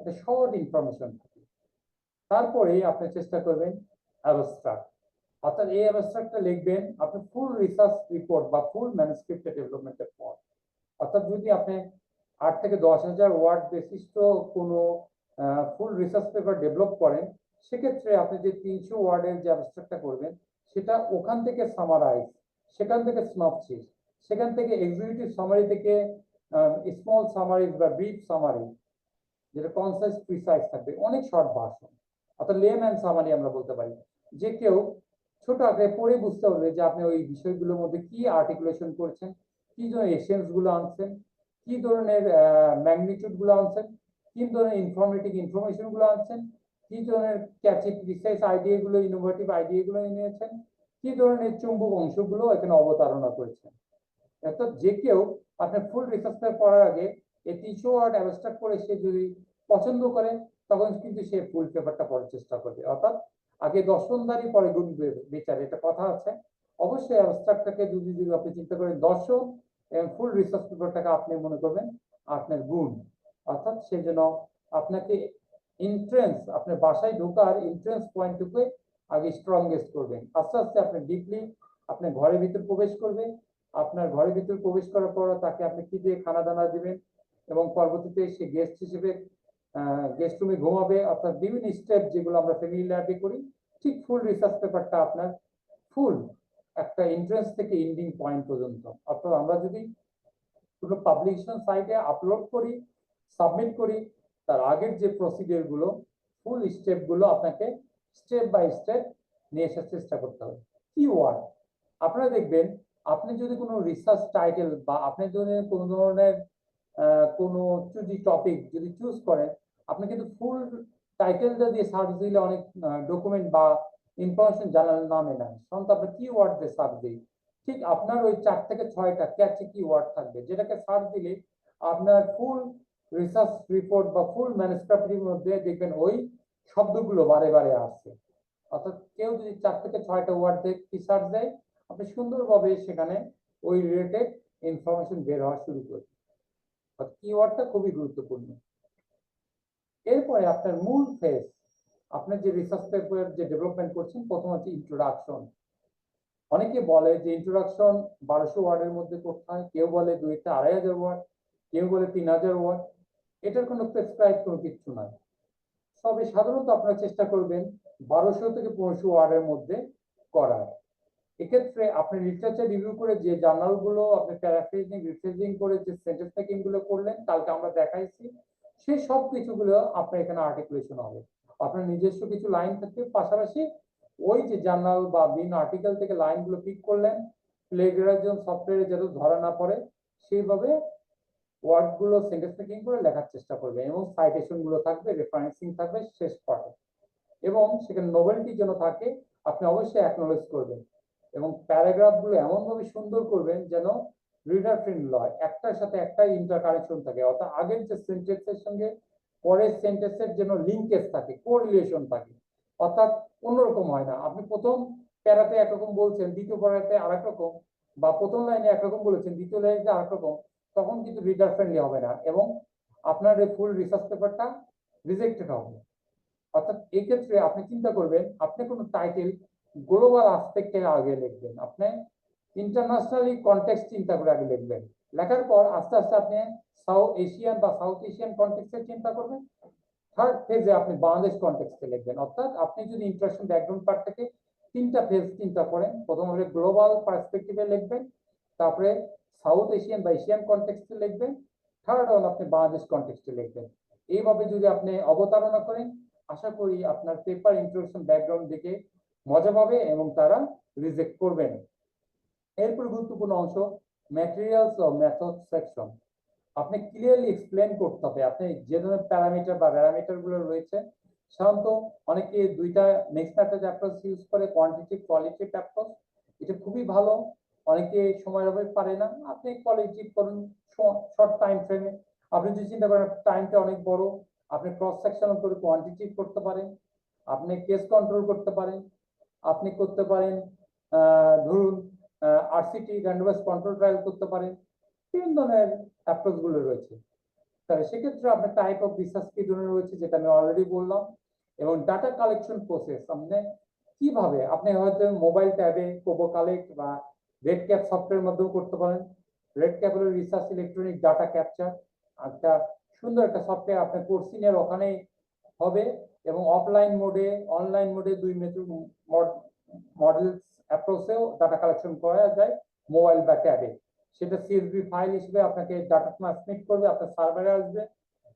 একটা short information থাকে। তারপরে আপনি চেষ্টা করবেন অ্যাবস্ট্রাক্ট, অর্থাৎ এই অ্যাবস্ট্রাক্টটা লিখবেন আপনি ফুল রিসার্চ রিপোর্ট বা ফুল ম্যানুস্ক্রিপ্ট ডেভেলপমেন্টের পর। অর্থাৎ যদি আপনি 8 থেকে 10,000 ওয়ার্ড বিশিষ্ট কোনো ফুল রিসার্চ পেপার ডেভেলপ করেন, সেক্ষেত্রে আপনি যে 300 ওয়ার্ডের যে অ্যাবস্ট্রাক্টটা করবেন সেটা ওখান থেকে সামারাইজ, সেখান থেকে সিনপসিস, সেখান থেকে এক্সিকিউটিভ সামারি থেকে স্মল সামারি বা ব্রিফ সামারি, যেটা কনসাইজ প্রিসাইজ থাকবে, অনেক শর্ট ভার্সন, অর্থাৎ লেম্যান সামারি আমরা বলতে পারি। যে কেউ ছোট আকারে পড়ে বুঝতে পারবে যে আপনি ওই বিষয়গুলোর মধ্যে কি আর্টিকুলেশন করছেন, কি ধরনের এসেন্স গুলো আনছেন, কি ধরনের ম্যাগনিটিউড গুলো আনছেন, কি ধরনের ইনফরমেটিভ ইনফরমেশন গুলো আনছেন, কি ধরনের ক্যাচি প্রিসাইজ আইডিয়া গুলো, ইনোভেটিভ আইডিয়া গুলো নিয়েছেন, কি ধরনের চুম্বক অংশগুলো এখানে অবতারণা করেছেন। অর্থাৎ যে কেউ আপনার ফুল রিসার্চ পড়ার আগে এই 300 ওয়ার্ড অ্যাবস্ট্রাক্ট করে সে যদি পছন্দ করে, তখন কিন্তু সে ফুল পেপারটা পড়ার চেষ্টা করবে। অর্থাৎ আগে দর্শনদারি পরে গুণ বিচার, এটা কথা আছে। অবশ্যই অ্যাবস্ট্রাক্টটাকে যদি যদি আপনি চিন্তা করেন দর্শন এবং ফুল রিসার্চ পেপারটাকে আপনি মনে করবেন আপনার গুণ। অর্থাৎ সে যেন আপনাকে এন্ট্রেন্স, আপনার বাসায় ঢোকার এন্ট্রেন্স পয়েন্টটুকু আগে স্ট্রংগেস্ট করবেন। আস্তে আস্তে আপনি ডিপলি আপনার ঘরের ভিতর প্রবেশ করবে। আপনার ঘরের ভিতর প্রবেশ করার পর তাকে আপনি কি দিয়ে খানা দানা দিবেন এবং পরবর্তীতে সে গেস্ট হিসেবে গেস্ট রুমে ঘুমাবে, অর্থাৎ বিভিন্ন স্টেপ যেগুলো আমরা ফ্যামিলি ল্যাবে করি, ঠিক ফুল রিসার্চ পেপারটা আপনার ফুল একটা এন্ট্রেন্স থেকে এন্ডিং পয়েন্ট পর্যন্ত। অর্থাৎ আমরা যদি কোনো পাবলিকেশন সাইটে আপলোড করি, সাবমিট করি, তার আগের যে প্রসিডিওর গুলো, ফুল স্টেপ গুলো আপনাকে স্টেপ বাই স্টেপ নিয়ে আসার চেষ্টা করতে হবে। কিওয়ার্ড আপনারা দেখবেন, আপনি যদি কোনো রিসার্চ টাইটেল বা আপনি যদি কোনো ধরনের কোনো যদি টপিক যদি চুজ করেন, আপনি কিন্তু ফুল টাইটেলটা দিয়ে সার্চ দিলে অনেক ডকুমেন্ট বা ইনফরমেশন জানার নামে না, সাধারণত আপনার কিওয়ার্ড দিয়ে সার্চ দিই। ঠিক আপনার ওই 4 থেকে 6টা ক্যাচি কিওয়ার্ড থাকবে, যেটাকে সার্চ দিলে আপনার ফুল রিসার্চ রিপোর্ট বা ফুল ম্যানুস্ক্রিপ্টের মধ্যে দেখবেন ওই শব্দগুলো বারে বারে আসছে। অর্থাৎ কেউ যদি 4 থেকে 6টা ওয়ার্ড দিয়ে রিসার্চ দেয়, আপনি সুন্দরভাবে সেখানে ওই রিলেটেড ইনফরমেশন বের হওয়া শুরু করবে। কিওয়ার্ডটা খুবই গুরুত্বপূর্ণ। এরপরে আপনার মূল ফেজ, আপনার যে রিসার্চ পেপার যে ডেভেলপমেন্ট করছেন, প্রথম হচ্ছে ইন্ট্রোডাকশন। অনেকে বলে যে ইন্ট্রোডাকশন 1200 ওয়ার্ডের মধ্যে করতে হয়, কেউ বলে 2,000-2,500 ওয়ার্ড, কেউ বলে 3,000 ওয়ার্ড। এটার কোনো প্রেসক্রাইব কোনো কিছু নাই। তবে সাধারণত আপনারা চেষ্টা করবেন 1200 থেকে 1500 ওয়ার্ডের মধ্যে করার। এক্ষেত্রে আপনি লিটারেচার রিভিউ করে যে জার্নালগুলো আপনি প্যারাফ্রেজিং রিফ্রেজিং করে যে সেন্টেন্স মেকিং গুলো করলেন, কালকে আমরা দেখাইছি, সেই সব কিছুগুলো আপনার এখানে আর্টিকুলেশন হবে। আপনার নিজস্ব কিছু লাইন থাকবে, পাশাপাশি ওই যে জার্নাল বা বিভিন্ন আর্টিকেল থেকে লাইনগুলো পিক করলেন, প্লেগরাইজম সফটওয়্যারে যাতে ধরা না পড়ে সেইভাবে ওয়ার্ডগুলো সেন্টেন্স মেকিং করে লেখার চেষ্টা করবে, এবং সাইটেশন গুলো থাকবে, রেফারেন্সিং থাকবে শেষ পার্টে, এবং সেখানে নোবেলটি যেন থাকে আপনি অবশ্যই অ্যাকনোলেজ করবেন। এবং প্যারাগ্রাফ গুলো এমন ভাবে সুন্দর করবেন যেন রিডার ফ্রেন্ডলি হয়, একটার সাথে একটা ইন্টার কানেকশন থাকে, অর্থাৎ আগের যে সেন্টেন্সের সঙ্গে পরের সেন্টেন্সের যেন লিঙ্কেজ থাকে, কোরিলেশন থাকে। অর্থাৎ অন্যরকম হয় না, আপনি প্রথম প্যারাতে একরকম বলছেন, দ্বিতীয় প্যারাতে আরেক রকম, বা প্রথম লাইনে একরকম বলেছেন, দ্বিতীয় লাইনে আরেক রকম, তখন কিন্তু রিডার ফ্রেন্ডলি হবে না এবং আপনার এই ফুল রিসার্চ পেপারটা রিজেক্টেড হবে। অর্থাৎ এই ক্ষেত্রে আপনি চিন্তা করবেন, আপনি কোনো টাইটেল গ্লোবাল আসপেক্টে আগে লিখবেন, আপনি ইন্টারন্যাশনালি কনটেক্সট চিন্তা করে আগে লিখবেন। লেখার পর আস্তে আস্তে আপনি সাউথ এশিয়ান বা সাউথ এশিয়ান কনটেক্সটে চিন্তা করবেন। থার্ড ফেজে আপনি বাংলাদেশ কনটেক্সটে লিখবেন। অর্থাৎ আপনি যদি ইন্টারেকশন ব্যাকগ্রাউন্ড পার্ট থেকে 3টা ফেজ চিন্তা করেন, প্রথমে গ্লোবাল পার্সপেক্টিভে লিখবেন, তারপরে সাউথ এশিয়ান বা এশিয়ান কনটেক্সটে লিখবেন, থার্ড হল আপনি বাংলাদেশ কনটেক্সটে লিখবেন। এইভাবে যদি আপনি অবতারণা করেন, আশা করি আপনার পেপার ইন্ট্রোডাকশন ব্যাকগ্রাউন্ড দেখে মজা পাবে এবং তারা রিজেক্ট করবেন। এরপর গুরুত্বপূর্ণ অংশ ম্যাটেরিয়ালস ও মেথড সেকশন। আপনি ক্লিয়ারলি এক্সপ্লেন করতে হবে আপনি যে ধরনের প্যারামিটার বা প্যারামিটার গুলো রয়েছে। সাধারণত অনেকে 2টা মিক্স মেথড অ্যাপ্রোচ ইউজ করে, কোয়ান্টিটেটিভ কোয়ালিটেটিভ অ্যাপ্রোচ। এটা খুবই ভালো, অনেকে সময়ের অভাবে পারে না, আপনি কোয়ালিটেটিভ করুন শর্ট টাইম ফ্রেমে। আপনি যদি চিন্তা করেন টাইমটা অনেক বড়, আপনি ক্রস সেকশন করে কোয়ান্টিটেটিভ করতে পারেন, আপনি কেস কন্ট্রোল করতে পারেন, আপনি করতে পারেন ধরুন আরসিটি র্যান্ডমাইজ কন্ট্রোল ট্রায়াল করতে পারেন, বিভিন্ন ধরনের অ্যাপ্রোচ গুলো রয়েছে। তাহলে সেক্ষেত্রে আপনার টাইপ অফ রিসার্চ কি ধরনের রয়েছে, যেটা আমি অলরেডি বললাম। এবং ডাটা কালেকশন প্রসেস আপনি কিভাবে, আপনি হয়তো মোবাইল ট্যাবে কোবো কালেক্ট বা রেড ক্যাপ সফটওয়্যারের মাধ্যমে করতে পারেন। রেড ক্যাপ হলো রিসার্চ ইলেকট্রনিক ডাটা ক্যাপচার, একটা সুন্দর একটা সফটওয়্যার, আপনার কোর্সিনের ওখানেই হবে। এবং অফলাইন মোডে, অনলাইন মোডে, দুই মেথড মডেলস অ্যাপ্রোচেও ডাটা কালেকশন করা যায় মোবাইল বা ট্যাবে। সেটা সিএসভি ফাইল হিসেবে আপনাকে ডাটা ট্রান্সমিট করবে, আপনার সার্ভারে আসবে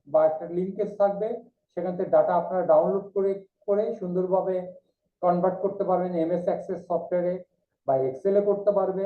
বা একটা লিঙ্কেজ থাকবে, সেখান থেকে ডাটা আপনারা ডাউনলোড করে সুন্দরভাবে কনভার্ট করতে পারবেন এমএস অ্যাক্সেস সফটওয়্যারে বা এক্সেলে করতে পারবেন।